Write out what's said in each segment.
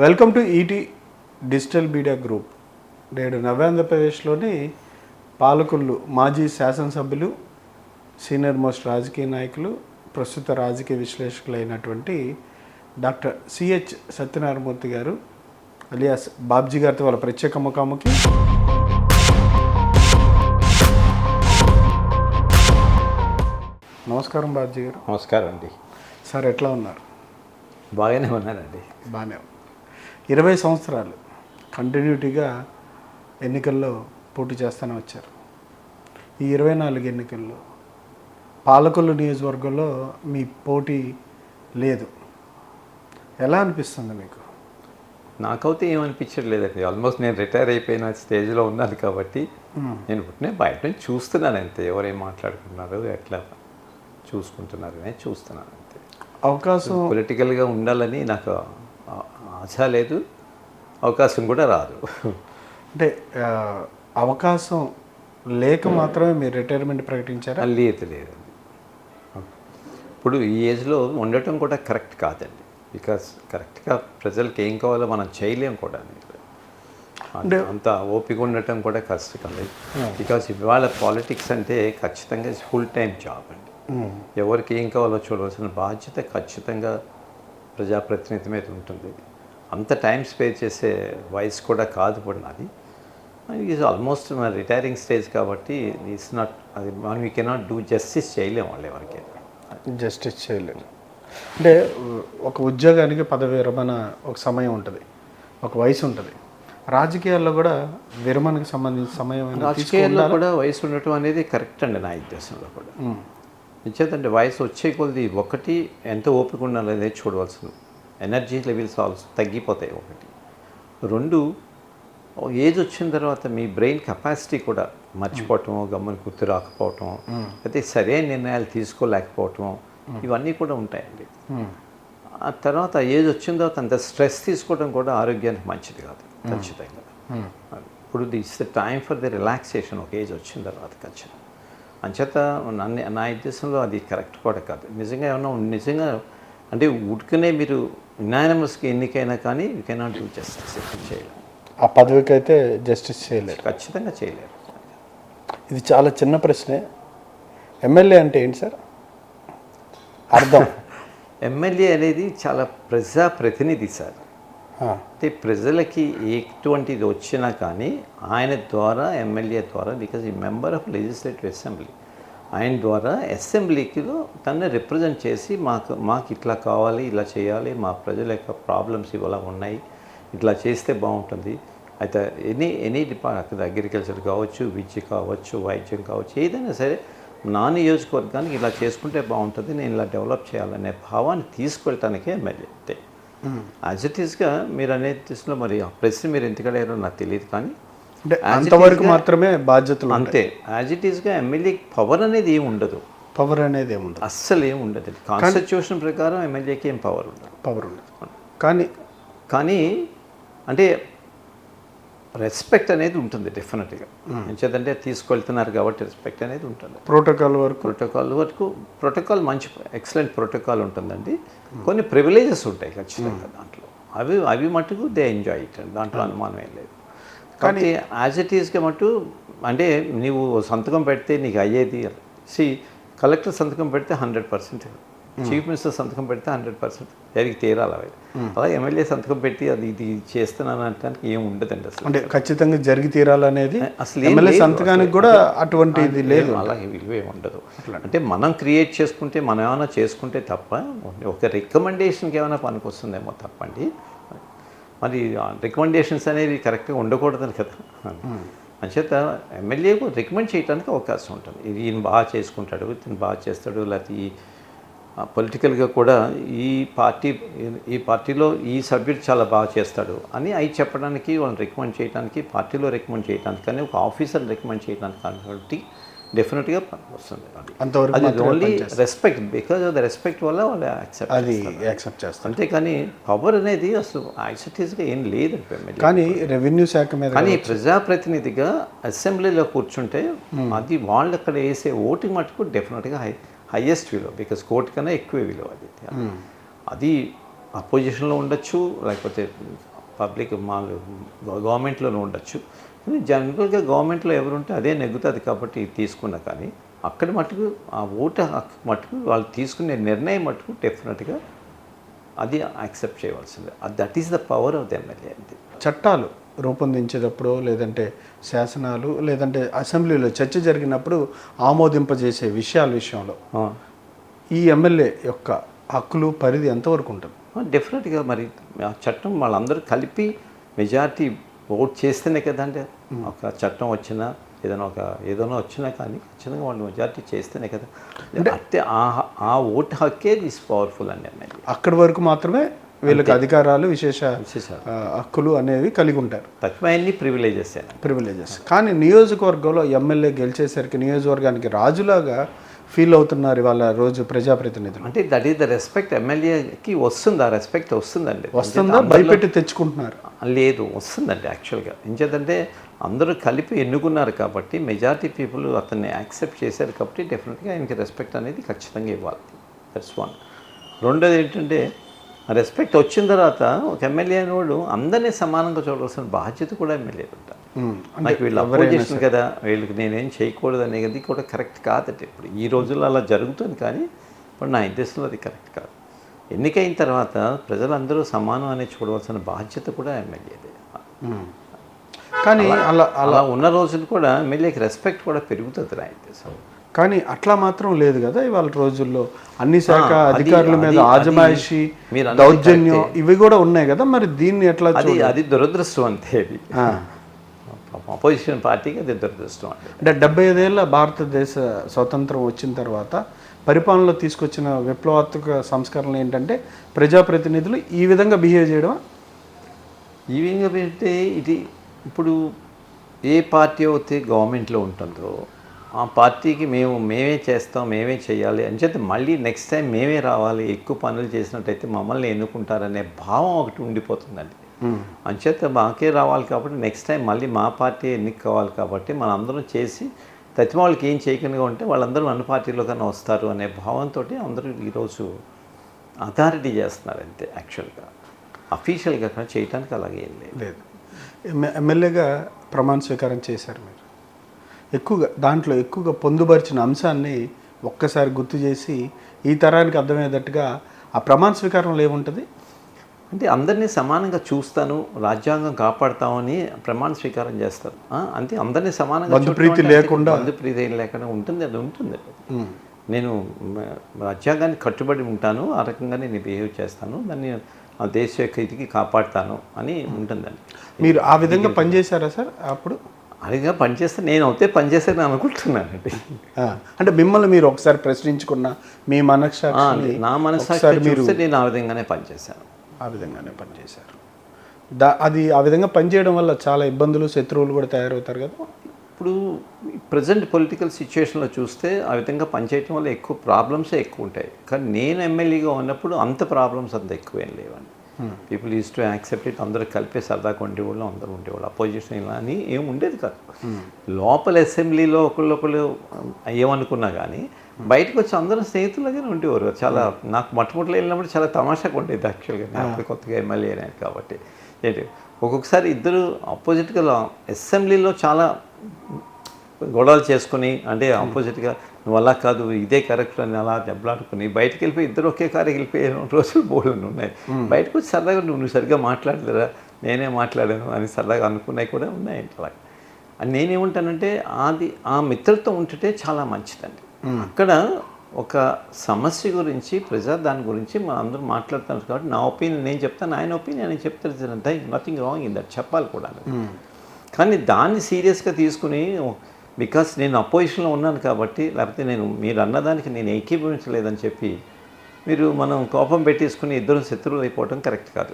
Welcome to ET digital media group. నేడు నవ్యాంధ్రప్రదేశ్లోని పాలకొల్లు మాజీ శాసనసభ్యులు, సీనియర్ మోస్ట్ రాజకీయ నాయకులు, ప్రస్తుత రాజకీయ విశ్లేషకులైనటువంటి డాక్టర్ సిహెచ్ సత్యనారాయణమూర్తి గారు అలియాస్ బాబ్జీ గారితో వాళ్ళ ప్రత్యేక ముఖాముఖి. నమస్కారం బాబ్జీ గారు. నమస్కారం అండి. సార్ ఎట్లా ఉన్నారు? బాగానే ఉన్నానండి. బాగానే. 20 సంవత్సరాలు కంటిన్యూటీగా ఎన్నికల్లో పోటీ చేస్తూనే వచ్చారు. ఈ 24 ఎన్నికల్లో పాలకొల్లు నియోజకవర్గంలో మీ పోటీ లేదు. ఎలా అనిపిస్తుంది మీకు? నాకైతే ఏమనిపించట్లేదండి. ఆల్మోస్ట్ నేను రిటైర్ అయిపోయిన స్టేజ్లో ఉన్నాను కాబట్టి నేను పుట్టిన బయట నుంచి చూస్తున్నాను అంతే. ఎవరేం మాట్లాడుకున్నారు, ఎట్లా చూసుకుంటున్నారు అనేది చూస్తున్నాను అంతే. అవకాశం పొలిటికల్గా ఉండాలని నాకు ఆశ లేదు, అవకాశం కూడా రాదు. అంటే అవకాశం లేక మాత్రమే మీరు రిటైర్మెంట్ ప్రకటించారా? లేదు లేదండి. ఇప్పుడు ఈ ఏజ్లో ఉండటం కూడా కరెక్ట్ కాదండి. బికాస్ కరెక్ట్గా ప్రజలకి ఏం కావాలో మనం చేయలేం కూడా. అంత ఓపిక ఉండటం కూడా కష్టం. బికాస్ ఇవాళ పాలిటిక్స్ అంటే ఖచ్చితంగా ఫుల్ టైం జాబ్ అండి. ఎవరికి ఏం కావాలో చూడవలసిన బాధ్యత ఖచ్చితంగా ప్రజాప్రతినిధి మీద ఉంటుంది. అంత టైం స్పేర్ చేసే వయసు కూడా కాదు కూడా నాది. ఈజ్ ఆల్మోస్ట్ మన రిటైరింగ్ స్టేజ్ కాబట్టి ఇట్స్ నాట్, అది మనం వీ కెనాట్ డూ జస్టిస్ చేయలేము వాళ్ళు ఎవరికి జస్టిస్ చేయలేము. అంటే ఒక ఉద్యోగానికి పదవి విరమణ ఒక సమయం ఉంటుంది, ఒక వయసు ఉంటుంది. రాజకీయాల్లో కూడా విరమణకు సంబంధించిన సమయం రాజకీయాల్లో కూడా వయసు ఉండటం అనేది కరెక్ట్ అండి నా ఉద్దేశంలో కూడా. నిశ్చేతంటే వయసు వచ్చే కొద్ది ఒకటి ఎంత ఓపిక ఉండాలనేది చూడవలసింది. ఎనర్జీ లెవెల్స్ ఆల్సో తగ్గిపోతాయి. ఒకటి, రెండు, ఏజ్ వచ్చిన తర్వాత మీ బ్రెయిన్ కెపాసిటీ కూడా మర్చిపోవటం, గమ్మని గుర్తు రాకపోవటం, అయితే సరైన నిర్ణయాలు తీసుకోలేకపోవటం, ఇవన్నీ కూడా ఉంటాయండి. ఆ తర్వాత ఏజ్ వచ్చిన తర్వాత అంత స్ట్రెస్ తీసుకోవడం కూడా ఆరోగ్యానికి మంచిది కాదు ఖచ్చితంగా. ఇప్పుడు this the time for the relaxation ఒక ఏజ్ వచ్చిన తర్వాత ఖచ్చితంగా. అంచేత నా ఉద్దేశంలో అది కరెక్ట్ కూడా కాదు. నిజంగా ఏమన్నా నిజంగా అంటే ఉడుకునే మీరు యునానిమస్కి ఎన్నికైనా కానీ యూ కెనాట్ డూ జస్టిస్ చేయలేరు. ఆ పదవికి అయితే జస్టిస్ చేయలేరు, ఖచ్చితంగా చేయలేరు. ఇది చాలా చిన్న ప్రశ్నే. ఎమ్మెల్యే అంటే ఏంటి సార్ అర్థం? ఎమ్మెల్యే అనేది చాలా ప్రజాప్రతినిధి సార్. అంటే ప్రజలకి ఎటువంటిది వచ్చినా కానీ ఆయన ద్వారా, ఎమ్మెల్యే ద్వారా, బికాజ్ ఈ మెంబర్ ఆఫ్ లెజిస్లేటివ్ అసెంబ్లీ, ఆయన ద్వారా అసెంబ్లీకిలో తనని రిప్రజెంట్ చేసి మాకు ఇట్లా కావాలి, ఇలా చేయాలి, మా ప్రజల యొక్క ప్రాబ్లమ్స్ ఇవాళ ఉన్నాయి, ఇట్లా చేస్తే బాగుంటుంది. అయితే ఎనీ డిపార్ట్మెంట్, అగ్రికల్చర్ కావచ్చు, విద్య కావచ్చు, వైద్యం కావచ్చు, ఏదైనా సరే నా నియోజకవర్గానికి ఇలా చేసుకుంటే బాగుంటుంది, నేను ఇలా డెవలప్ చేయాలనే భావాన్ని తీసుకెళ్ళటానికే ఎమ్మెల్యే. అంతే. యాజ్ ఇట్ ఈస్గా మీరు అనే దృష్టిలో మరి ఆ ప్రశ్న మీరు ఎందుకు అడిగారో నాకు తెలియదు, కానీ అంతవరకు మాత్రమే బాధ్యతలు అంతే. యాజ్ ఇట్ ఈస్గా ఎమ్మెల్యేకి పవర్ అనేది ఏమి ఉండదు. పవర్ అనేది ఏముండదు, అస్సలు ఏమి ఉండదు. కాన్స్టిట్యూషన్ ప్రకారం ఎమ్మెల్యేకి ఏం పవర్ ఉండదు. పవర్ ఉండదు. కానీ అంటే రెస్పెక్ట్ అనేది ఉంటుంది డెఫినెట్గా. ఎంచేదంటే తీసుకెళ్తున్నారు కాబట్టి రెస్పెక్ట్ అనేది ఉంటుంది. ప్రోటోకాల్ మంచి ఎక్సలెంట్ ప్రోటోకాల్ ఉంటుందండి. కొన్ని ప్రివిలేజెస్ ఉంటాయి ఖచ్చితంగా దాంట్లో. అవి మటుకు దే ఎంజాయ్ ఇట్ అండి, దాంట్లో అనుమానం ఏం లేదు. కానీ యాజ్ ఇట్ ఈస్గా మటు అంటే నీవు సంతకం పెడితే నీకు అయ్యేది కలెక్టర్ సంతకం పెడితే 100%, చీఫ్ మినిస్టర్ సంతకం పెడితే 100% జరిగి తీరాలి. అవి అలా ఎమ్మెల్యే సంతకం పెట్టి అది ఇది చేస్తున్నాను అనడానికి ఏం ఉండదండి అసలు. అంటే ఖచ్చితంగా జరిగి తీరాలనేది అసలు ఎమ్మెల్యే సంతకానికి కూడా అటువంటిది లేదు, అలా విలువే ఉండదు. అంటే మనం క్రియేట్ చేసుకుంటే, మనం ఏమైనా చేసుకుంటే తప్ప, ఒక రికమెండేషన్కి ఏమైనా పనికి వస్తుందేమో తప్పండి. మరి రికమెండేషన్స్ అనేవి కరెక్ట్గా ఉండకూడదని కదా. అంచేత ఎమ్మెల్యేకు రికమెండ్ చేయడానికి అవకాశం ఉంటుంది. ఈయన బాగా చేసుకుంటాడు, ఇతను బాగా చేస్తాడు, లేకపోతే ఈ పొలిటికల్గా కూడా ఈ పార్టీలో ఈ సభ్యుడు చాలా బాగా చేస్తాడు అని అవి చెప్పడానికి, వాళ్ళని రికమెండ్ చేయడానికి, పార్టీలో రికమెండ్ చేయడానికి, కానీ ఒక ఆఫీసర్ రికమెండ్ చేయడానికి కాబట్టి డెఫినెట్గా వస్తుంది. అది only respect, because of the respect వల్ల వాళ్ళు యాక్సెప్ట్ చేస్తారు. అంతేకాని పవర్ అనేది అసలు యాక్సెప్టీస్గా ఏం లేదు. కానీ రెవెన్యూ శాఖ మీద, కానీ ప్రజాప్రతినిధిగా అసెంబ్లీలో కూర్చుంటే అది వాళ్ళు అక్కడ వేసే ఓటింగ్ మటుకు డెఫినెట్గా హైయెస్ట్ విలువ, బికాజ్ కోర్టు కన్నా ఎక్కువ విలువ అది. అపోజిషన్లో ఉండొచ్చు, లేకపోతే పబ్లిక్ మామూలు గవర్నమెంట్లోనే ఉండొచ్చు. కానీ జనరల్గా గవర్నమెంట్లో ఎవరుంటే అదే నెగ్గుతుంది కాబట్టి తీసుకున్నా. కానీ అక్కడ మటుకు ఆ ఓటు హక్కు మటుకు వాళ్ళు తీసుకునే నిర్ణయం మటుకు డెఫినెట్గా అది యాక్సెప్ట్ చేయవలసిందే. That is the power of the MLA. అంతే. చట్టాలు రూపొందించేటప్పుడు లేదంటే శాసనాలు లేదంటే అసెంబ్లీలో చర్చ జరిగినప్పుడు ఆమోదింపజేసే విషయంలో ఈ ఎమ్మెల్యే యొక్క హక్కులు పరిధి ఎంతవరకు ఉంటుంది? డెఫినెట్గా మరి ఆ చట్టం వాళ్ళందరూ కలిపి మెజారిటీ ఓట్ చేస్తేనే కదండి ఒక చట్టం వచ్చినా ఏదైనా వచ్చినా కానీ ఖచ్చితంగా వాళ్ళు మెజారిటీ చేస్తేనే కదా. అంటే ఆ ఓటు హక్కే దిస్ పవర్ఫుల్ అండి ఎమ్మెల్యే. అక్కడి వరకు మాత్రమే వీళ్ళకి అధికారాలు విశేష హక్కులు అనేవి కలిగి ఉంటారు. తక్కువన్నీ ప్రివిలేజెస్. కానీ నియోజకవర్గంలో ఎమ్మెల్యే గెలిచేసరికి నియోజకవర్గానికి రాజులాగా ఫీల్ అవుతున్నారు ఇవాళ రోజు ప్రజాప్రతినిధులు. అంటే దట్ ఈస్ ద రెస్పెక్ట్ ఎమ్మెల్యేకి వస్తుంది. ఆ రెస్పెక్ట్ వస్తుందండి. వస్తుందా? భయపెట్టి తెచ్చుకుంటున్నారు? లేదు, వస్తుందండి యాక్చువల్గా. ఎంచేతంటే అందరూ కలిపి ఎన్నుకున్నారు కాబట్టి మెజారిటీ పీపుల్ అతన్ని యాక్సెప్ట్ చేశారు కాబట్టి డెఫినెట్గా ఆయనకి రెస్పెక్ట్ అనేది ఖచ్చితంగా ఇవ్వాలి. That's one. రెండోది ఏంటంటే రెస్పెక్ట్ వచ్చిన తర్వాత ఒక ఎమ్మెల్యే అనేవాడు అందరినీ సమానంగా చూడవలసిన బాధ్యత కూడా ఎమ్మెల్యే ఉంటారు. నాకు వీళ్ళు అపోజిషన్ కదా, వీళ్ళకి నేనేం చేయకూడదు అనేది కూడా కరెక్ట్ కాదండి. ఇప్పుడు ఈ రోజుల్లో అలా జరుగుతుంది, కానీ ఇప్పుడు నా ఉద్దేశంలో అది కరెక్ట్ కాదు. ఎన్నికైన తర్వాత ప్రజలందరూ సమానం అనేది చూడవలసిన బాధ్యత కూడా ఎమ్మెల్యేదే. కానీ అలా ఉన్న రోజులు కూడా ఎమ్మెల్యేకి రెస్పెక్ట్ కూడా పెరుగుతుంది నా ఉద్దేశం. కానీ అట్లా మాత్రం లేదు కదా ఇవాళ రోజుల్లో. అన్ని శాఖ అధికారుల మీద ఆజమాయిషి, దౌర్జన్యం ఇవి కూడా ఉన్నాయి కదా. మరి దీన్ని ఎట్లా? అది దురదృష్టం అంతే. అది అపోజిషన్ పార్టీకి అది దురదృష్టం. అంటే 75 ఏళ్ళ భారతదేశ స్వతంత్రం వచ్చిన తర్వాత పరిపాలనలో తీసుకొచ్చిన విప్లవాత్మక సంస్కరణలు ఏంటంటే ప్రజాప్రతినిధులు ఈ విధంగా బిహేవ్ చేయడం. ఈ విధంగా పెడితే ఇది ఇప్పుడు ఏ పార్టీ అయితే గవర్నమెంట్లో ఉంటుందో ఆ పార్టీకి మేమే చేస్తాం, మేమే చేయాలి అని చెప్పి మళ్ళీ నెక్స్ట్ టైం మేమే రావాలి, ఎక్కువ పనులు చేసినట్టయితే మమ్మల్ని ఎన్నుకుంటారనే భావం ఒకటి ఉండిపోతుందండి. అంచేత మాకే రావాలి కాబట్టి నెక్స్ట్ టైం మళ్ళీ మా పార్టీ ఎన్నిక కావాలి కాబట్టి మనందరం చేసి ప్రతి వాళ్ళకి ఏం చేయకుండా ఉంటే వాళ్ళందరూ అన్ని పార్టీలో కన్నా వస్తారు అనే భావంతో అందరూ ఈరోజు అథారిటీ చేస్తున్నారు అంతే. యాక్చువల్గా అఫీషియల్గా చేయడానికి అలాగే ఏం లేదు. ఎమ్మెల్యేగా ప్రమాణ స్వీకారం చేశారు మీరు. దాంట్లో ఎక్కువగా పొందుపరిచిన అంశాన్ని ఒక్కసారి గుర్తు చేసి ఈ తరానికి అర్థమయ్యేటట్టుగా ఆ ప్రమాణ స్వీకారంలో ఏముంటుంది? అంటే అందరినీ సమానంగా చూస్తాను, రాజ్యాంగం కాపాడుతామని ప్రమాణ స్వీకారం చేస్తారు. అంతే, అందరినీ సమానంగా బంధుప్రీతి లేకుండా ఉంటుంది. అది ఉంటుంది. నేను రాజ్యాంగానికి కట్టుబడి ఉంటాను, ఆ రకంగా నేను బిహేవ్ చేస్తాను, దాన్ని ఆ దేశ యొక్క ఇదికి కాపాడుతాను అని ఉంటుందండి. మీరు ఆ విధంగా పనిచేశారా సార్? అప్పుడు అదిగా పనిచేస్తే నేను అయితే పనిచేస్తాను అనుకుంటున్నానండి. అంటే మిమ్మల్ని మీరు ఒకసారి ప్రశ్నించుకున్న మీ మనస్సాక్షి, నా మనస్సాక్షి చూస్తే నేను ఆ విధంగానే పనిచేశాను. అది ఆ విధంగా పనిచేయడం వల్ల చాలా ఇబ్బందులు, శత్రువులు కూడా తయారవుతారు కదా. ఇప్పుడు ప్రజెంట్ పొలిటికల్ సిచ్యువేషన్లో చూస్తే ఆ విధంగా పనిచేయడం వల్ల ఎక్కువ ప్రాబ్లమ్సే ఎక్కువ ఉంటాయి. కానీ నేను ఎమ్మెల్యేగా ఉన్నప్పుడు అంత ప్రాబ్లమ్స్ అంత ఎక్కువ ఏం లేవండి. People use to accept it. అందరూ కలిపే సరదాగా ఉండేవాళ్ళు, అందరూ ఉండేవాళ్ళు. అపోజిషన్ ఇలా అని ఏమి ఉండేది కాదు. లోపల అసెంబ్లీలో ఒకళ్ళు ఏమనుకున్నా కానీ బయటకు వచ్చి అందరూ స్నేహితులుగానే ఉండేవారు. చాలా నాకు మొట్టమొదటిలో వెళ్ళినప్పుడు చాలా తమాషాగా ఉండేది యాక్చువల్గా. నేను అప్పుడు కొత్తగా ఎమ్మెల్యే అనేది కాబట్టి ఏంటి ఒక్కొక్కసారి ఇద్దరు ఆపోజిట్గా అసెంబ్లీలో చాలా గొడవలు చేసుకుని, అంటే ఆపోజిట్గా నువ్వు అలా కాదు ఇదే కరెక్ట్ అని అలా దెబ్బలాడుకుని బయటకు వెళ్ళిపోయి ఇద్దరు ఒకే కారు వెళ్ళిపోయే రోజులు బోర్డులు ఉన్నాయి. బయటకు వచ్చి సరదాగా నువ్వు సరిగ్గా మాట్లాడలేరా, నేనే మాట్లాడాను అని సరదాగా అనుకున్నాయి కూడా ఉన్నాయి. అలా అని నేనేమంటానంటే అది ఆ మిత్రత్వం ఉంటుంటే చాలా మంచిదండి. అక్కడ ఒక సమస్య గురించి దాని గురించి మనం అందరూ మాట్లాడుతున్నారు కాబట్టి నా ఒపీనియన్ నేను చెప్తాను, ఆయన ఒపీనియన్ నేను చెప్తాను. నథింగ్ రాంగ్ ఇన్ దట్ చెప్పాలి కూడా. కానీ దాన్ని సీరియస్గా తీసుకుని బికాస్ నేను అపోజిషన్లో ఉన్నాను కాబట్టి, లేకపోతే మీరు అన్నదానికి నేను ఏకీభవించలేదని చెప్పి మనం కోపం పెట్టేసుకుని ఇద్దరు శత్రువులు అయిపోవడం కరెక్ట్ కాదు.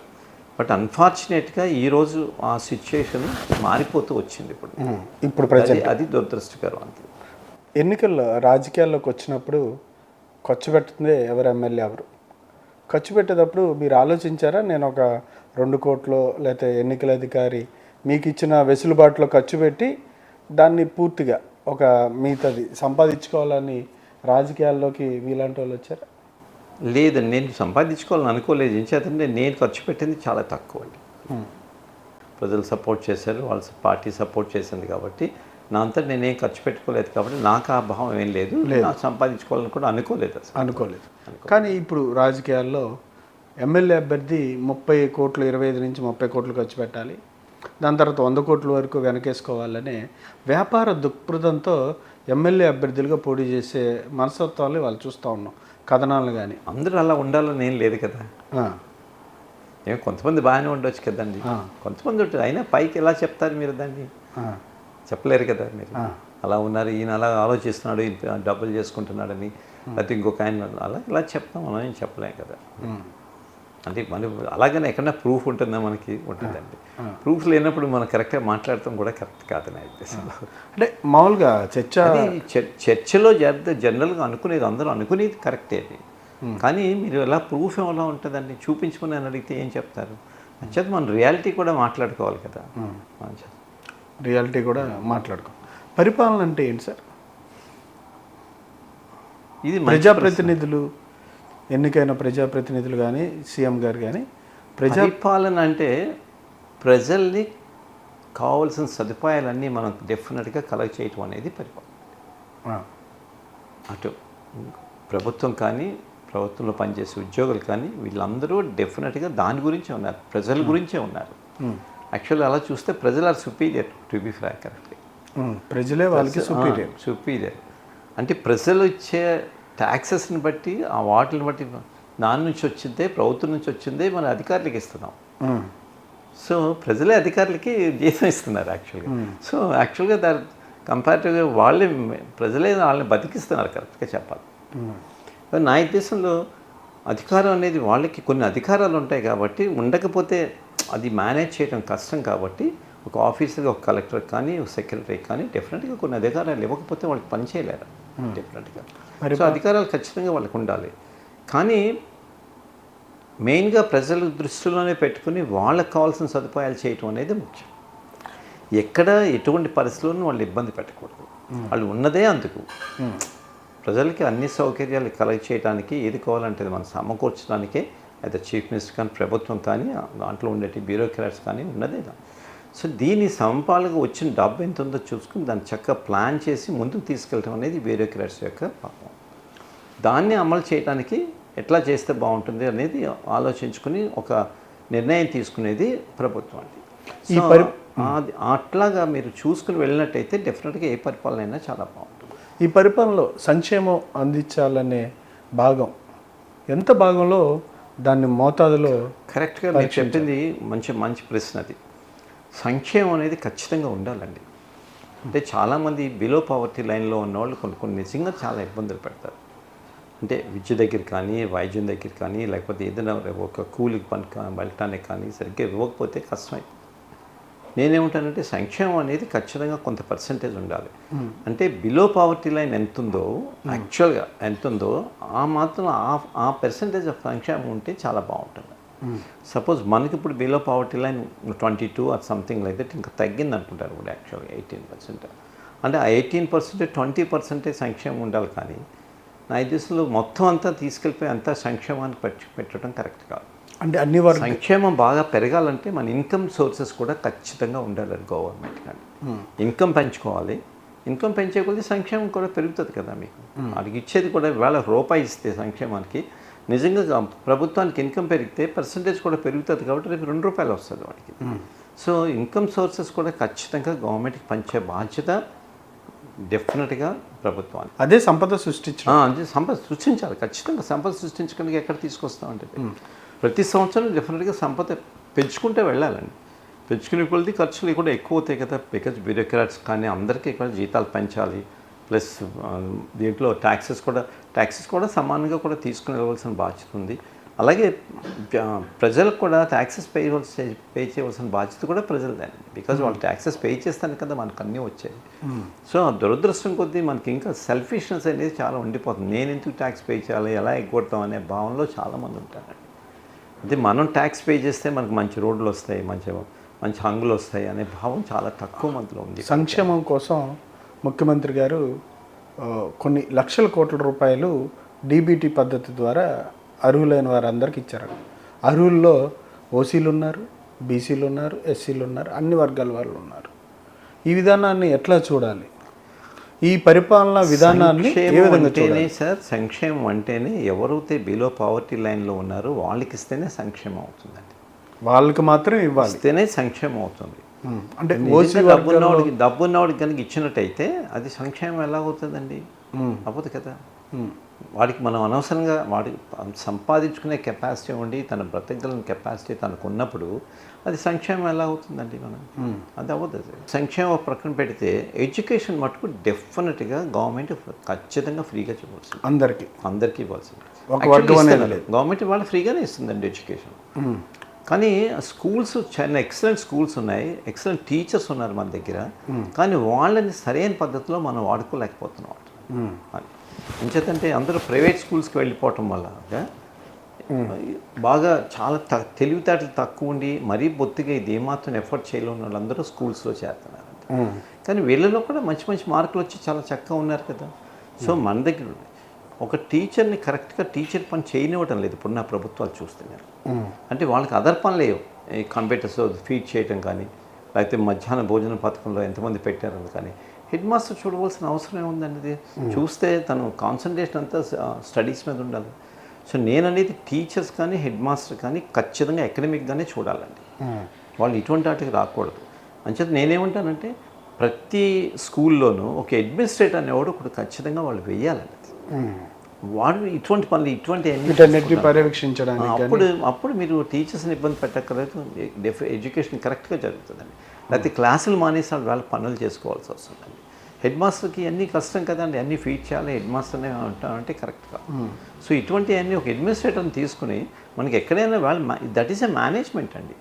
బట్ అన్ఫార్చునేట్గా ఈరోజు ఆ సిచ్యుయేషన్ మారిపోతూ వచ్చింది. ఇప్పుడు అది దురదృష్టకరం. అంతే. ఎన్నికల్లో రాజకీయాల్లోకి వచ్చినప్పుడు ఖర్చు పెట్టిందే ఎవరు ఎమ్మెల్యే ఎవరు ఖర్చు పెట్టేటప్పుడు మీరు ఆలోచించారా? నేను ఒక 2 కోట్లు లేకపోతే ఎన్నికల అధికారి మీకు ఇచ్చిన వెసులుబాటులో ఖర్చు పెట్టి దాన్ని పూర్తిగా ఒక మిగతాది సంపాదించుకోవాలని రాజకీయాల్లోకి వీలాంటి వాళ్ళు వచ్చారా? లేదండి, నేను సంపాదించుకోవాలని అనుకోలేదు. చేతంటే నేను ఖర్చు పెట్టింది చాలా తక్కువ అండి. ప్రజలు సపోర్ట్ చేశారు, వాళ్ళ పార్టీ సపోర్ట్ చేసింది కాబట్టి నా అంతా నేనేం ఖర్చు పెట్టుకోలేదు కాబట్టి నాకు ఆ భావం ఏం లేదు, నాకు సంపాదించుకోవాలని కూడా అనుకోలేదు అసలు. అనుకోలేదు. కానీ ఇప్పుడు రాజకీయాల్లో ఎమ్మెల్యే అభ్యర్థి 30 కోట్లు 25 నుంచి 30 కోట్లు ఖర్చు పెట్టాలి, దాని తర్వాత 100 కోట్ల వరకు వెనకేసుకోవాలనే వ్యాపార దృక్పథంతో ఎమ్మెల్యే అభ్యర్థులుగా పోటీ చేసే మనస్తత్వాలు వాళ్ళు చూస్తూ ఉన్నాం, కథనాలు కానీ. అందరూ అలా ఉండాలని ఏం లేదు కదా. ఏమో కొంతమంది బాగానే ఉండొచ్చు కదండి, కొంతమంది ఉంటుంది. అయినా పైకి ఎలా చెప్తారు మీరు దాన్ని? చెప్పలేరు కదా మీరు. అలా ఉన్నారు, ఈయన అలా ఆలోచిస్తున్నాడు, డబ్బులు చేసుకుంటున్నాడని, లేకపోతే ఇంకొక ఆయన అలా ఇలా చెప్తాం, మనం ఏం చెప్పలేం కదా. అంటే మనం అలాగనే ఎక్కడన్నా ప్రూఫ్ ఉంటుందా? మనకి ఉంటుందండి. ప్రూఫ్ లేనప్పుడు మనం కరెక్ట్గా మాట్లాడటం కూడా కరెక్ట్ కాదు నా ఉద్దేశంలో. అంటే మామూలుగా చర్చలో జనరల్గా అనుకునేది, అందరూ అనుకునేది కరెక్టే అది. కానీ మీరు ఎలా ప్రూఫ్ ఎలా ఉంటుందండి? చూపించుకుని అని అడిగితే ఏం చెప్తారు? అంచేత మనం రియాలిటీ కూడా మాట్లాడుకోవాలి కదా. రియాలిటీ కూడా మాట్లాడుకో. పరిపాలన అంటే ఏంటి సార్? ఇది ప్రజాప్రతినిధులు, ఎన్నికైన ప్రజాప్రతినిధులు కానీ సీఎం గారు కానీ పరిపాలన అంటే ప్రజల్ని కావాల్సిన సదుపాయాలన్నీ మనం డెఫినెట్గా కలెక్ట్ చేయటం అనేది పరిపాలన. అటు ప్రభుత్వం కానీ, ప్రభుత్వంలో పనిచేసే ఉద్యోగులు కానీ, వీళ్ళందరూ డెఫినెట్గా దాని గురించే ఉన్నారు, ప్రజల గురించే ఉన్నారు. యాక్చువల్లీ అలా చూస్తే ప్రజలు are superior, to be frank. Correctly ప్రజలే వాళ్ళకి సుపీరియర్. అంటే ప్రజలు ఇచ్చే ట్యాక్సెస్ని బట్టి, ఆ వాటిని బట్టి, దాని నుంచి వచ్చిందే, ప్రభుత్వం నుంచి వచ్చిందే మన అధికారులకి ఇస్తున్నాం. సో ప్రజలే అధికారులకి జీతం ఇస్తున్నారు యాక్చువల్గా. సో యాక్చువల్గా దాని కంపారిటివ్గా వాళ్ళే, ప్రజలే వాళ్ళని బతికిస్తున్నారు కరెక్ట్గా చెప్పాలి. నా ఉద్దేశంలో అధికారం అనేది వాళ్ళకి కొన్ని అధికారాలు ఉంటాయి కాబట్టి, ఉండకపోతే అది మేనేజ్ చేయడం కష్టం కాబట్టి, ఒక ఆఫీసర్గా ఒక కలెక్టర్ కానీ, ఒక సెక్రటరీ కానీ డెఫినెట్గా కొన్ని అధికారాలు ఇవ్వకపోతే వాళ్ళకి పని చేయలేరు డెఫినెట్గా. సో అధికారాలు ఖచ్చితంగా వాళ్ళకి ఉండాలి. కానీ మెయిన్గా ప్రజల దృష్టిలోనే పెట్టుకుని వాళ్ళకి కావాల్సిన సదుపాయాలు చేయటం అనేది ముఖ్యం. ఎక్కడ ఎటువంటి పరిస్థితుల్లోనూ వాళ్ళు ఇబ్బంది పెట్టకూడదు. వాళ్ళు ఉన్నదే అందుకు ప్రజలకి అన్ని సౌకర్యాలు కలెక్ట్ చేయడానికి ఏది కావాలంటే మనం సమకూర్చడానికే అయితే చీఫ్ మినిస్టర్ కానీ, ప్రభుత్వం కానీ, దాంట్లో ఉండే బ్యూరోక్రాట్స్ కానీ ఉన్నదే. సో దీని సమపాలుగా వచ్చిన డబ్బు ఎంత ఉందో చూసుకుని దాన్ని చక్కగా ప్లాన్ చేసి ముందుకు తీసుకెళ్ళడం అనేది బ్యూరోక్రాట్స్ యొక్క పాపం. దాన్ని అమలు చేయడానికి ఎట్లా చేస్తే బాగుంటుంది అనేది ఆలోచించుకుని ఒక నిర్ణయం తీసుకునేది ప్రభుత్వం అండి. సో అట్లాగా మీరు చూసుకుని వెళ్ళినట్టయితే డెఫినెట్గా ఏ పరిపాలన అయినా చాలా బాగుంటుంది. ఈ పరిపాలనలో సంక్షేమం అందించాలనే భాగం ఎంత భాగంలో దాన్ని మోతాదులో కరెక్ట్గా మీరు చెప్పింది మంచి ప్రశ్న. అది సంక్షేమం అనేది ఖచ్చితంగా ఉండాలండి. అంటే చాలామంది బిలో పవర్టీ లైన్లో ఉన్నవాళ్ళు కొన్ని నిజంగా చాలా ఇబ్బందులు పెడతారు. అంటే విద్య దగ్గర కానీ, వైద్యం దగ్గర కానీ, లేకపోతే ఏదైనా ఒక కూలికి పని వెళ్ళటానికి కానీ సరిగ్గా ఇవ్వకపోతే కష్టమై. నేనేమంటానంటే సంక్షేమం అనేది ఖచ్చితంగా కొంత పర్సంటేజ్ ఉండాలి. అంటే బిలో పవర్టీ లైన్ ఎంతుందో, యాక్చువల్గా ఎంతుందో ఆ మాత్రం ఆ పర్సంటేజ్ ఆఫ్ సంక్షేమం ఉంటే చాలా బాగుంటుంది. సపోజ్ మనకి ఇప్పుడు below poverty line 22 or something like that, ఇంకా తగ్గింది అనుకుంటారు ఇప్పుడు యాక్చువల్గా 18%. అంటే ఆ 18% 20% సంక్షేమం ఉండాలి. కానీ నా ఉద్దేశంలో మొత్తం అంతా తీసుకెళ్ళిపోయి అంతా సంక్షేమానికి పెట్టడం కరెక్ట్ కాదు. అంటే అన్ని సంక్షేమం బాగా పెరగాలంటే మన ఇన్కమ్ సోర్సెస్ కూడా ఖచ్చితంగా ఉండాలి గవర్నమెంట్. కానీ ఇన్కమ్ పెంచుకోవాలి. ఇన్కమ్ పెంచేకొద్ది సంక్షేమం కూడా పెరుగుతుంది కదా. మీకు వాడికి ఇచ్చేది కూడా వేళ రూపాయి ఇస్తే సంక్షేమానికి నిజంగా ప్రభుత్వానికి ఇన్కమ్ పెరిగితే పర్సంటేజ్ కూడా పెరుగుతుంది కాబట్టి రేపు 2 రూపాయలు వస్తుంది వాడికి. సో ఇన్కమ్ సోర్సెస్ కూడా ఖచ్చితంగా గవర్నమెంట్కి పంచే బాధ్యత డెఫినెట్గా ప్రభుత్వాన్ని. అదే సంపద అదే సంపద సృష్టించాలి. ఖచ్చితంగా సంపద సృష్టించడానికి ఎక్కడ తీసుకొస్తామంటే ప్రతి సంవత్సరం డెఫినెట్గా సంపద పెంచుకుంటే వెళ్ళాలండి. పెంచుకునే కొద్ది ఖర్చులు కూడా ఎక్కువ అవుతాయి కదా. బికాజ్ బ్యూరోక్రాట్స్ కానీ అందరికీ కూడా జీతాలు పెంచాలి. ప్లస్ దీంట్లో ట్యాక్సెస్ కూడా సమానంగా కూడా తీసుకుని వెళ్ళవలసిన బాధ్యత ఉంది. అలాగే ప్రజలకు కూడా ట్యాక్సెస్ పే చేయవలసిన బాధ్యత కూడా ప్రజలదేనండి. బికాజ్ వాళ్ళు ట్యాక్సెస్ పే చేస్తాను కదా మనకు అన్నీ వచ్చాయి. సో ఆ దురదృష్టం కొద్దీ మనకి ఇంకా సెల్ఫిష్నెస్ అనేది చాలా ఉండిపోతుంది. నేను ఎందుకు ట్యాక్స్ పే చేయాలి, ఎలా ఎగ్గొడతాం అనే భావనలో చాలామంది ఉంటారండి. అదే మనం ట్యాక్స్ పే చేస్తే మనకు మంచి రోడ్లు వస్తాయి, మంచి హంగులు వస్తాయి అనే భావం చాలా తక్కువ మందిలో ఉంది. సంక్షేమం కోసం ముఖ్యమంత్రి గారు కొన్ని లక్షల కోట్ల రూపాయలు డీబీటీ పద్ధతి ద్వారా అర్హులైన వారందరికీ ఇచ్చారు. అర్హుల్లో ఓసీలు ఉన్నారు, బీసీలు ఉన్నారు, ఎస్సీలు ఉన్నారు, అన్ని వర్గాల వాళ్ళు ఉన్నారు. ఈ విధానాన్ని ఎట్లా చూడాలి? ఈ పరిపాలనా విధానాన్ని ఏ విధంగా చూడాలి? సార్ సంక్షేమం అంటేనే ఎవరైతే బిలో పావర్టీ లైన్లో ఉన్నారో వాళ్ళకి ఇస్తేనే సంక్షేమం అవుతుందండి. వాళ్ళకి మాత్రం ఇవ్వాలి, ఇస్తేనే సంక్షేమం అవుతుంది. అంటే డబ్బున్నవాడికి కనుక ఇచ్చినట్టయితే అది సంక్షేమం ఎలా అవుతుందండి? అవ్వదు కదా. వాడికి మనం అనవసరంగా వాడి సంపాదించుకునే కెపాసిటీ ఉండి తన బ్రతకగలిగిన కెపాసిటీ తనకు ఉన్నప్పుడు అది సంక్షేమం ఎలా అవుతుందండి? మనం అది అవ్వదు. సంక్షేమం ప్రక్కన పెడితే ఎడ్యుకేషన్ మటుకు డెఫినెట్గా గవర్నమెంట్ ఖచ్చితంగా ఫ్రీగా చెప్పాల్సింది, అందరికీ ఇవ్వాల్సింది. గవర్నమెంట్ వాళ్ళు ఫ్రీగానే ఇస్తుందండి ఎడ్యుకేషన్. కానీ స్కూల్స్ చాలా ఎక్సలెంట్ స్కూల్స్ ఉన్నాయి, ఎక్సలెంట్ టీచర్స్ ఉన్నారు మన దగ్గర, కానీ వాళ్ళని సరైన పద్ధతిలో మనం వాడుకోలేకపోతున్నాం. ఎంచేతంటే అందరూ ప్రైవేట్ స్కూల్స్కి వెళ్ళిపోవటం వల్ల బాగా చాలా తెలివితేటలు తక్కువ ఉండి మరీ బొత్తిగా ఇది ఏమాత్రం ఎఫర్ట్ చేయలేని వాళ్ళందరూ స్కూల్స్లో చేస్తున్నారు. కానీ వీళ్ళలో కూడా మంచి మంచి మార్కులు వచ్చి చాలా చక్కగా ఉన్నారు కదా. సో మన దగ్గర ఒక టీచర్ని కరెక్ట్గా టీచర్ పని చేయనివ్వటం లేదు ఇప్పుడు నా ప్రభుత్వాలు చూస్తున్నాను. అంటే వాళ్ళకి అదర్ పని లేవు, ఈ కంప్యూటర్స్ ఫీడ్ చేయటం కానీ, లేకపోతే మధ్యాహ్న భోజన పథకంలో ఎంతమంది పెట్టారని కానీ హెడ్ మాస్టర్ చూడవలసిన అవసరం ఏముందండి? చూస్తే తను కాన్సన్ట్రేషన్ అంతా స్టడీస్ మీద ఉండాలి. సో నేను అనేది టీచర్స్ కానీ హెడ్ మాస్టర్ కానీ ఖచ్చితంగా అకాడమిక్గానే చూడాలండి. వాళ్ళు ఇటువంటి వాటికి రాకూడదు. అంచేత నేనేమంటానంటే ప్రతి స్కూల్లోనూ ఒక అడ్మినిస్ట్రేటర్ అనేవాడు ఒకటి ఖచ్చితంగా వాళ్ళు వెయ్యాలండి. వాడు ఇటువంటి పనులు ఇటువంటి పర్యవేక్షించడానికి అప్పుడు మీరు టీచర్స్ని ఇబ్బంది పెట్టక్కర్లేదు, ఎడ్యుకేషన్ కరెక్ట్గా జరుగుతుందండి. లేకపోతే క్లాసులు మానేసి వాళ్ళ పనులు చేసుకోవాల్సి వస్తుందండి. హెడ్ మాస్టర్కి అన్నీ కష్టం కదండి, అన్నీ ఫీడ్ చేయాలి, హెడ్ మాస్టర్నే ఉంటామంటే కరెక్ట్గా. సో ఇటువంటి అన్నీ ఒక అడ్మినిస్ట్రేటర్ని తీసుకుని మనకి ఎక్కడైనా దట్ ఈస్ ఎ మేనేజ్మెంట్ అండి.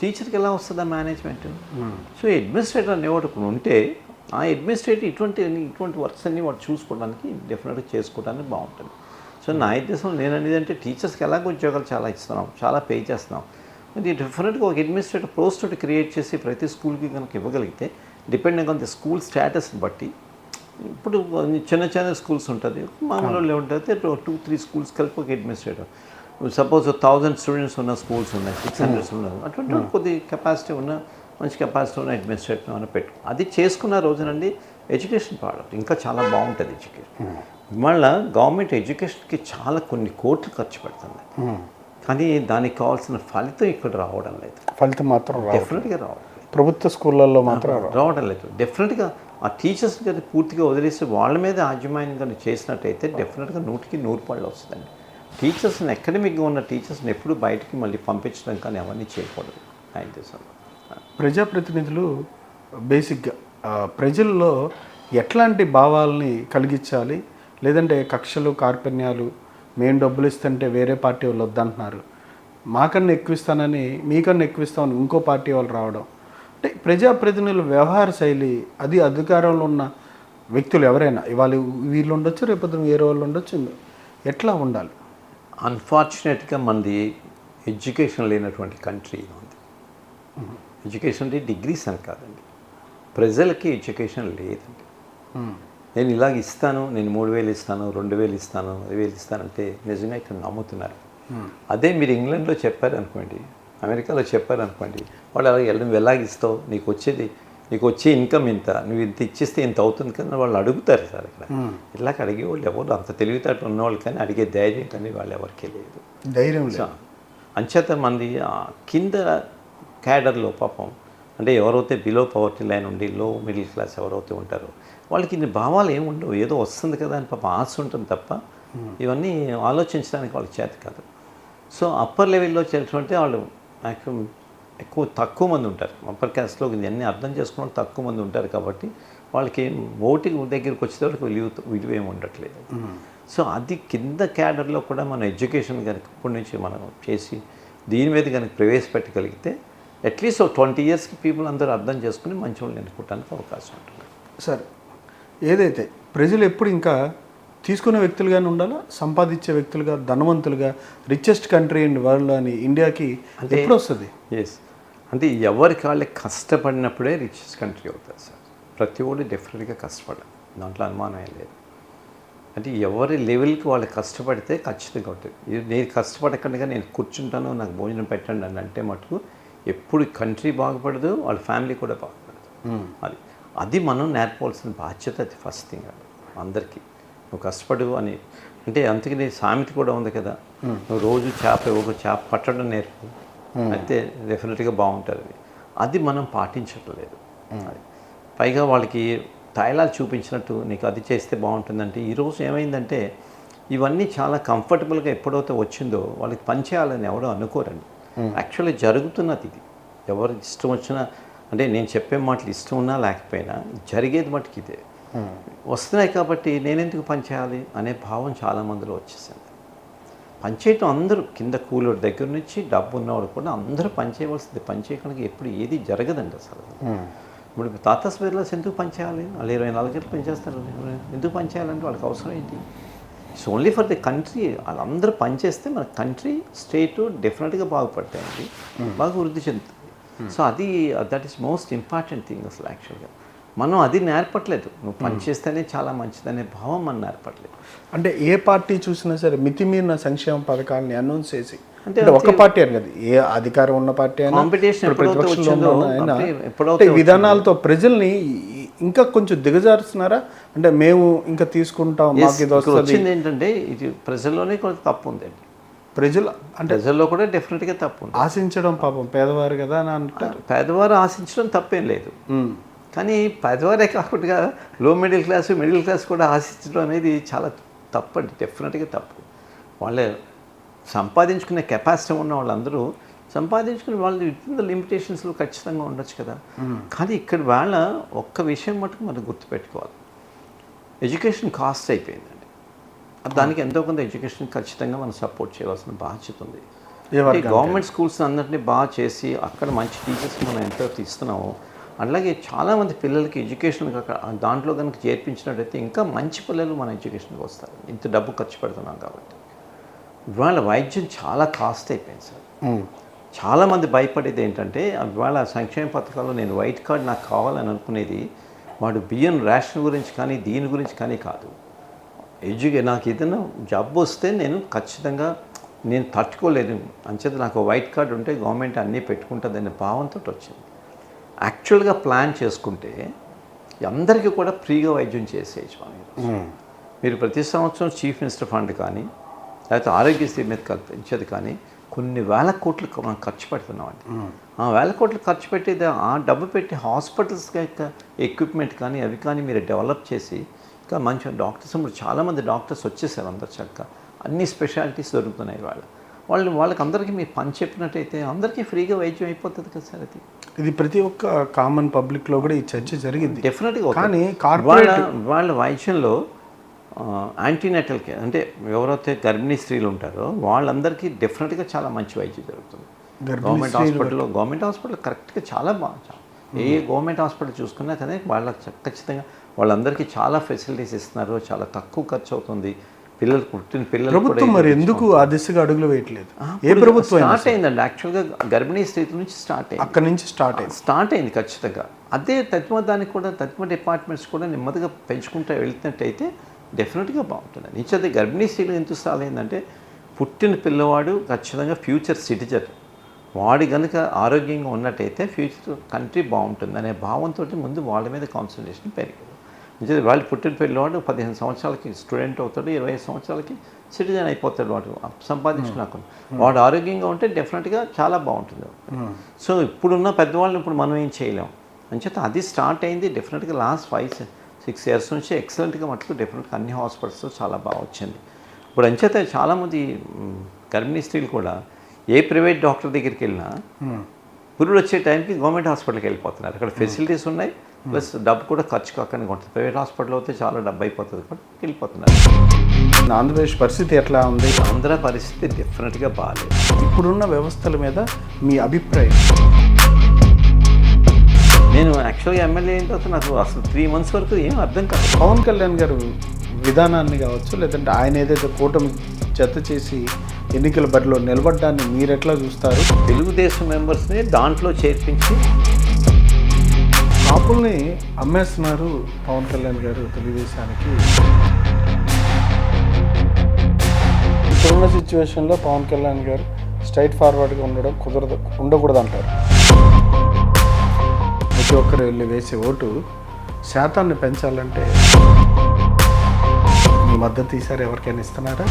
టీచర్కి ఎలా వస్తుంది ఆ మేనేజ్మెంట్? సో అడ్మినిస్ట్రేటర్ అనేవాడు ఉంటే ఆ అడ్మినిస్ట్రేటర్ ఇటువంటి వర్క్స్ అన్నీ వాడు చూసుకోవడానికి డెఫినెట్గా చేసుకోవడానికి బాగుంటుంది. సో నా ఉద్దేశం నేను అనేది అంటే టీచర్స్కి ఎలాగ ఉద్యోగాలు చాలా ఇస్తున్నాం, చాలా పే చేస్తున్నాం. అది డెఫినెట్గా ఒక అడ్మినిస్ట్రేటర్ పోస్ట్ ఒకటి క్రియేట్ చేసి ప్రతి స్కూల్కి కనుక ఇవ్వగలిగితే డిపెండింగ్ ఆన్ ది స్కూల్ స్టేటస్ని బట్టి, ఇప్పుడు చిన్న స్కూల్స్ ఉంటుంది, మామూలు ఉంటుంది 2-3 స్కూల్స్ కలిపి ఒక అడ్మినిస్ట్రేటర్. సపోజ్ 1000 స్టూడెంట్స్ ఉన్న స్కూల్స్ ఉన్నాయి, 600 ఉన్నారు, అటువంటి కొద్ది కెపాసిటీ ఉన్న మంచి కెపాసిటీ ఉన్న అడ్మినిస్ట్రేటర్ అని పెట్టు. అది చేసుకున్న రోజునండి ఎడ్యుకేషన్ పాడదు, ఇంకా చాలా బాగుంటుంది ఎడ్యుకేషన్. మళ్ళీ గవర్నమెంట్ ఎడ్యుకేషన్కి చాలా కొన్ని కోట్లు ఖర్చు పెడుతుంది, కానీ దానికి కావాల్సిన ఫలితం ఇక్కడ రావడం లేదు. ఫలితం మాత్రం డెఫినెట్గా రావడం లేదు. ప్రభుత్వ స్కూళ్ళల్లో మాత్రం రావడం లేదు. డెఫినెట్గా ఆ టీచర్స్ని కానీ పూర్తిగా వదిలేసి వాళ్ళ మీద యాజమాన్యం కానీ చేసినట్టయితే డెఫినెట్గా 100% వస్తుందండి. టీచర్స్ని అకాడమిక్గా ఉన్న టీచర్స్ని ఎప్పుడు బయటికి మళ్ళీ పంపించడం కానీ అవన్నీ చేయకూడదు. ఆయన దేశంలో ప్రజాప్రతినిధులు బేసిక్గా ప్రజల్లో ఎట్లాంటి భావాలని కలిగించాలి? లేదంటే కక్షలు కార్పణ్యాలు, మేము డబ్బులు ఇస్తుంటే వేరే పార్టీ వాళ్ళు వద్దంటున్నారు, మాకన్నా ఎక్కువ ఇస్తానని మీకన్నా ఎక్కువ ఇస్తామని ఇంకో పార్టీ వాళ్ళు రావడం, అంటే ప్రజాప్రతినిధుల వ్యవహార శైలి, అది అధికారంలో ఉన్న వ్యక్తులు ఎవరైనా ఇవాళ వీళ్ళు ఉండొచ్చు, రేపొద్దున వేరే వాళ్ళు ఉండొచ్చు, ఎట్లా ఉండాలి? అన్ఫార్చునేట్గా మనది ఎడ్యుకేషన్ లేనటువంటి కంట్రీ ఉంది. ఎడ్యుకేషన్ అంటే డిగ్రీస్ అని కాదండి, ప్రజలకి ఎడ్యుకేషన్ లేదండి. నేను ఇలాగ ఇస్తాను, నేను 3000 ఇస్తాను, 2000 ఇస్తాను, 10,000 ఇస్తానంటే నిజంగా ఇక్కడ నమ్ముతున్నారు. అదే మీరు ఇంగ్లాండ్లో చెప్పారనుకోండి, అమెరికాలో చెప్పారనుకోండి, వాళ్ళు అలాగే నువ్వు ఎలాగ ఇస్తావు, నీకు వచ్చే ఇన్కమ్ ఇంత, నువ్వు ఇంత ఇచ్చేస్తే ఇంత అవుతుంది కదా వాళ్ళు అడుగుతారు సార్. ఇక్కడ ఇలాగ అడిగే వాళ్ళు ఎవరు అంత తెలివితేటలు ఉన్నవాళ్ళు కానీ అడిగే ధైర్యం కానీ వాళ్ళు ఎవరికీ లేదు, ధైర్యం. అంచేత మంది కింద క్యాడర్లో పాపం అంటే ఎవరైతే బిలో పవర్టీ లైన్ ఉండి లో మిడిల్ క్లాస్ ఎవరైతే ఉంటారో వాళ్ళకి ఇన్ని భావాలు ఏముండవు, ఏదో వస్తుంది కదా అని పాపం ఆశ ఉంటుంది తప్ప ఇవన్నీ ఆలోచించడానికి వాళ్ళకి చేత కాదు. సో అప్పర్ లెవెల్లో చేసినట్టే వాళ్ళు మ్యాక్సిమం తక్కువ మంది ఉంటారు. అప్పర్ క్యాస్ట్లో ఇవన్నీ అర్థం చేసుకున్న తక్కువ మంది ఉంటారు కాబట్టి వాళ్ళకి ఓటింగ్ దగ్గరికి వచ్చేటప్పటికి విలువ ఏమి ఉండట్లేదు. సో అది కింద క్యాడర్లో కూడా మన ఎడ్యుకేషన్ కనుక ఇప్పటి నుంచి మనం చేసి దీని మీద కనుక ప్రవేశపెట్టగలిగితే అట్లీస్ట్ 20 ఇయర్స్కి పీపుల్ అందరూ అర్థం చేసుకుని మంచి వాళ్ళు ఎన్నుకోవడానికి అవకాశం ఉంటుంది. సరే, ఏదైతే ప్రజలు ఎప్పుడు ఇంకా తీసుకునే వ్యక్తులుగానే ఉండాలా, సంపాదించే వ్యక్తులుగా, ధనవంతులుగా, రిచెస్ట్ కంట్రీ ఇన్ వరల్డ్ అని ఇండియాకి ఎప్పుడు వస్తుంది? ఎస్, అంటే ఎవరికి వాళ్ళే కష్టపడినప్పుడే రిచెస్ట్ కంట్రీ అవుతుంది సార్. ప్రతి ఒక్కటి డెఫినెట్గా కష్టపడాలి, దాంట్లో అనుమానం ఏం లేదు. అంటే ఎవరి లెవెల్కి వాళ్ళు కష్టపడితే ఖచ్చితంగా ఉంటుంది. నేను కష్టపడకుండా నేను కూర్చుంటాను నాకు భోజనం పెట్టండి అని అంటే మటుకు ఎప్పుడు కంట్రీ బాగుపడదు, వాళ్ళ ఫ్యామిలీ కూడా బాగుపడదు. అది మనం నేర్పవలసిన బాధ్యత. అది ఫస్ట్ థింగ్ అది అందరికీ. నువ్వు కష్టపడు అని అంటే అందుకని సామెత కూడా ఉంది కదా, నువ్వు రోజు ఒక చేప పట్టడం నేర్పు, అయితే డెఫినెట్గా బాగుంటుంది. అది మనం పాటించట్లేదు. అది పైగా వాళ్ళకి తాయిలాలు చూపించినట్టు నీకు అది చేస్తే బాగుంటుందంటే ఈరోజు ఏమైందంటే ఇవన్నీ చాలా కంఫర్టబుల్గా ఎప్పుడైతే వచ్చిందో వాళ్ళకి పని చేయాలని ఎవడో అనుకోరండి. యాక్చువల్లీ జరుగుతున్నది ఇది. ఎవరు ఇష్టం వచ్చినా అంటే నేను చెప్పే మాటలు ఇష్టం ఉన్నా లేకపోయినా జరిగేది మటుకు ఇదే. వస్తున్నాయి కాబట్టి నేనెందుకు పని చేయాలి అనే భావం చాలామందిలో వచ్చేసింది. పనిచేయటం అందరూ కింద కూలోడి దగ్గర నుంచి డబ్బు ఉన్నవాడు కూడా అందరూ పని చేయవలసింది. పని చేయడానికి ఎప్పుడు ఏది జరగదండి అసలు. ఇప్పుడు తాతాస్ బిర్లాస్ ఎందుకు పని చేయాలి? వాళ్ళు 24 గంటలు పని చేస్తారు. ఎందుకు పని చేయాలంటే వాళ్ళకి అవసరం ఏంటి? It's only for the country. వాళ్ళందరూ పనిచేస్తే మన కంట్రీ స్టేటు డెఫినెట్గా బాగుపడతాయండి, బాగా వృద్ధి చెందుతుంది. సో అది that is most important thing అసలు. యాక్చువల్గా మనం అది నేర్పట్లేదు. నువ్వు పని చేస్తేనే చాలా మంచిదనే భావం మనం నేర్పట్లేదు. అంటే ఏ పార్టీ చూసినా సరే మితిమీరిన సంక్షేమ పథకాలని అనౌన్స్ చేసి, అంటే ఒక పార్టీ అని కదా, ఏ అధికారం ఉన్న పార్టీ అయినా విధానాలతో ప్రజల్ని ఇంకా కొంచెం దిగజారుస్తున్నారా? అంటే మేము ఇంకా తీసుకుంటాం, మాకు ఇది వచ్చింది ఏంటంటే ఇది ప్రజల్లోనే కొంచెం తప్పు ఉందండి. ప్రజలు అంటే ప్రజల్లో కూడా డెఫినెట్గా తప్పు ఉంది. ఆశించడం పాపం పేదవారు కదా అని అంటారు. పేదవారు ఆశించడం తప్పేం లేదు, కానీ పేదవారే కాకుండా మిడిల్ క్లాస్ కూడా ఆశించడం అనేది చాలా తప్పండి, డెఫినెట్గా తప్పు. వాళ్ళే సంపాదించుకునే కెపాసిటీ ఉన్న వాళ్ళందరూ సంపాదించుకుని వాళ్ళు విత్ లిమిటేషన్స్లో ఖచ్చితంగా ఉండొచ్చు కదా. కానీ ఇక్కడ వాళ్ళ ఒక్క విషయం మటుకు మనం గుర్తుపెట్టుకోవాలి, ఎడ్యుకేషన్ కాస్ట్ అయిపోయిందండి. దానికి ఎంతో కొంత ఎడ్యుకేషన్ ఖచ్చితంగా మనం సపోర్ట్ చేయవలసిన బాధ్యత ఉంది. గవర్నమెంట్ స్కూల్స్ అందరినీ బాగా చేసి అక్కడ మంచి టీచర్స్ మనం ఎంతో ఇస్తున్నాము. అలాగే చాలామంది పిల్లలకి ఎడ్యుకేషన్ దాంట్లో కనుక చేర్పించినట్టయితే ఇంకా మంచి పిల్లలు మన ఎడ్యుకేషన్కి వస్తారు. ఇంత డబ్బు ఖర్చు పెడుతున్నాం కాబట్టి. ఇవాళ వైద్యం చాలా కాస్ట్ అయిపోయింది సార్. చాలామంది భయపడేది ఏంటంటే ఇవాళ సంక్షేమ పథకాల్లో నేను వైట్ కార్డ్ నాకు కావాలని అనుకునేది వాడు బియ్యం రేషన్ గురించి కానీ దీని గురించి కానీ కాదు. నాకు ఏదైనా జబ్బు వస్తే నేను ఖచ్చితంగా నేను తట్టుకోలేను అంచేత నాకు వైట్ కార్డ్ ఉంటే గవర్నమెంట్ అన్నీ పెట్టుకుంటుందనే భావంతో వచ్చింది. యాక్చువల్గా ప్లాన్ చేసుకుంటే అందరికీ కూడా ఫ్రీగా వైద్యం చేసేయచ్చు. మీరు ప్రతి సంవత్సరం చీఫ్ మినిస్టర్ ఫండ్ కానీ లేకపోతే ఆరోగ్యశ్రీ మీద కల్పించేది కానీ కొన్ని వేల కోట్లు మనం ఖర్చు పెడుతున్నామండి. ఆ వేల కోట్లు ఖర్చు పెట్టేది ఆ డబ్బు పెట్టి హాస్పిటల్స్కి ఎక్విప్మెంట్ కానీ అవి కానీ మీరు డెవలప్ చేసి ఇంకా మంచి డాక్టర్స్ ఇప్పుడు చాలామంది డాక్టర్స్ వచ్చేసారు అందరు చక్కగా అన్ని స్పెషాలిటీస్ దొరుకుతున్నాయి. వాళ్ళకి అందరికీ మీరు పని చెప్పినట్టయితే అందరికీ ఫ్రీగా వైద్యం అయిపోతుంది కదా సార్. ఇది ప్రతి ఒక్క కామన్ పబ్లిక్లో కూడా ఈ చర్చ జరిగింది డెఫినెట్గా. కానీ వాళ్ళ వైద్యంలో యాంటీనేటల్ కేర్ అంటే ఎవరైతే గర్భిణీ స్త్రీలు ఉంటారో వాళ్ళందరికీ డెఫినెట్గా చాలా మంచి వైద్యం జరుగుతుంది. గవర్నమెంట్ హాస్పిటల్ కరెక్ట్గా చాలా బాగా ఏ గవర్నమెంట్ హాస్పిటల్ చూసుకున్నా కానీ వాళ్ళకి ఖచ్చితంగా వాళ్ళందరికీ చాలా ఫెసిలిటీస్ ఇస్తున్నారు. చాలా తక్కువ ఖర్చు అవుతుంది. పుట్టిన పిల్లలు మరి ఎందుకు ఆ దిశగా అడుగులు వేయట్లేదు? ఏ ప్రభుత్వం స్టార్ట్ అయిందండి యాక్చువల్గా గర్భిణీ స్థితి నుంచి స్టార్ట్ అయింది. అక్కడి నుంచి స్టార్ట్ అయింది ఖచ్చితంగా. అదే దానికి కూడా డిపార్ట్మెంట్స్ కూడా నెమ్మదిగా పెంచుకుంటూ వెళ్తున్నట్టయితే డెఫినెట్గా బాగుంటుంది. నిశ్చిత గర్భిణీ స్త్రీలు ఎందుకు స్టార్ట్ అయిందంటే పుట్టిన పిల్లవాడు ఖచ్చితంగా ఫ్యూచర్ సిటిజన్, వాడి కనుక ఆరోగ్యంగా ఉన్నట్టయితే ఫ్యూచర్ కంట్రీ బాగుంటుంది అనే భావంతో ముందు వాళ్ళ మీద కాన్సన్ట్రేషన్ పెరిగింది. నిజంగా వాళ్ళు పుట్టిన పిల్లవాడు 15 సంవత్సరాలకి స్టూడెంట్ అవుతాడు, 20 సంవత్సరాలకి సిటిజన్ అయిపోతాడు. వాడు సంపాదించుకున్నాక వాడు ఆరోగ్యంగా ఉంటే డెఫినెట్గా చాలా బాగుంటుంది. సో ఇప్పుడున్న పెద్దవాళ్ళని ఇప్పుడు మనం ఏం చేయలేం అంచేత అది స్టార్ట్ అయింది. డెఫినెట్గా లాస్ట్ 5-6 ఇయర్స్ నుంచి ఎక్సలెంట్గా మటుకు డెఫినెట్గా అన్ని హాస్పిటల్స్లో చాలా బాగా వచ్చింది. ఇప్పుడు అంచేత చాలామంది గర్భిణీ స్త్రీలు కూడా ఏ ప్రైవేట్ డాక్టర్ దగ్గరికి వెళ్ళినా పురుడు వచ్చే టైంకి గవర్నమెంట్ హాస్పిటల్కి వెళ్ళిపోతున్నారు. అక్కడ ఫెసిలిటీస్ ఉన్నాయి, ప్లస్ డబ్బు కూడా ఖర్చు కాకుండా ఉంటుంది. ప్రైవేట్ హాస్పిటల్ అయితే చాలా డబ్బు అయిపోతుంది కూడా వెళ్ళిపోతున్నారు. ఆంధ్రప్రదేశ్ పరిస్థితి ఎట్లా ఉంది? ఆంధ్ర పరిస్థితి డెఫినెట్గా బాగాలేదు. ఇప్పుడున్న వ్యవస్థల మీద మీ అభిప్రాయం? నేను యాక్చువల్గా ఎమ్మెల్యే అయిన తర్వాత నాకు అసలు 3 months వరకు ఏం అర్థం కాదు. పవన్ కళ్యాణ్ గారు విధానాన్ని కావచ్చు, లేదంటే ఆయన ఏదైతే కూటమి జత చేసి ఎన్నికల బరిలో నిలబడ్డాన్ని మీరు ఎట్లా చూస్తారు? తెలుగుదేశం మెంబర్స్ని దాంట్లో చేర్పించి కాపుల్ని అమ్మేస్తున్నారు పవన్ కళ్యాణ్ గారు తెలుగుదేశానికి. ఇప్పుడున్న సిచ్యువేషన్లో పవన్ కళ్యాణ్ గారు స్ట్రైట్ ఫార్వర్డ్గా ఉండకూడదు అంటారు. ప్రతి ఒక్కరు వెళ్ళి వేసే ఓటు శాతాన్ని పెంచాలంటే మీ మద్దతు ఈసారి ఎవరికైనా ఇస్తున్నారా?